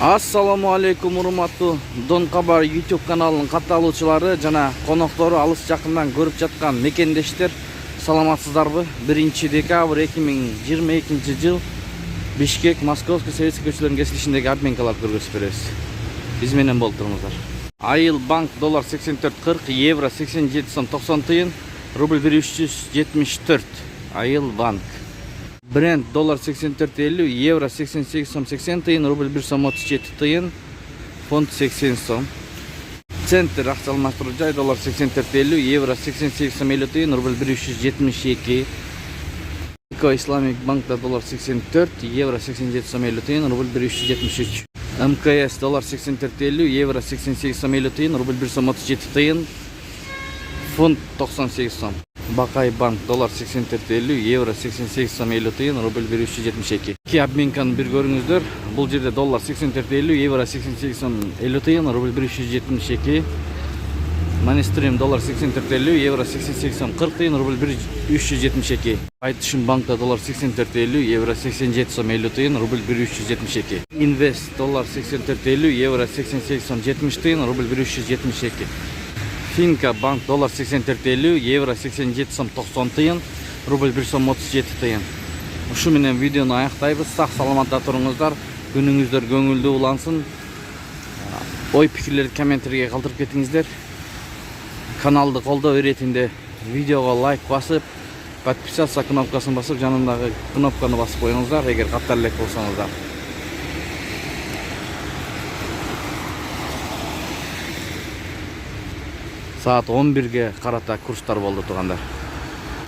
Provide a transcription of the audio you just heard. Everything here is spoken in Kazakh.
Ассаламу алейкум, урматтуу Дон Кабар YouTube каналынын катталуучулары жана коноктору алыс жакындан көрүп жаткан мекендештер, саламатсыздарбы? 1 декабрь 2022 жыл Бишкек Московский Советский көчөлөрүнүн кесилишиндеги обменкаларды көргөзүп беребиз. Биз менен болуп туруңуздар. Айыл банк доллар 84.40, евро 87 сом 90 тыйын, рубль 1374. Айыл банк. Бренд доллар 84.50, евро 88 сом 80 тыйын, рубль 1 сом 37 тыйын, фунт 80 сом. Центр акча алмаштыруу жай доллар 84.50, евро 88 сом 50 тыйын, рубль 372. Эко Исламик банкта доллар 84, евро 87 сом 50 тыйын, рубль 373. МКС доллар 84.50, евро 88 сом 50 тыйын, рубль 1 сом 37 тыйын, фунт 98 сом. Бакай банк доллар 84.50, евро 88 сом 50 тыйын, рубль 372. Ки обменканы бир көрүңүздөр. Бул жерде доллар 84.50, евро 88 сом 50 тыйын, рубль 372. Манистрим доллар 84.50, евро 88 сом 40 тыйын, рубль 372. Айтышым банкта доллар 84.50, евро 87 сом 50 тыйын, рубль 372. Инвест доллар 84.50, евро 88 сом 70 тыйын, рубль 372. Финка банк доллар 84.50, евро 87 сом 90 тыйын, рубль 1 сом 37 тыйын. Ушу менен видеону аяктайбыз. Сак саламатта туруңуздар. Күнүңүздөр көңүлдүү улансын. Ой пикирлерди комменттерге калтырып кетиңиздер. Каналды колдоо иретинде видеого лайк басып, подписаться кнопкасын басып, жанындагы кнопканы басып коюңуздар, эгер каттар элек болсоңуздар. Saat 11'ge карата курстар болду тугандар.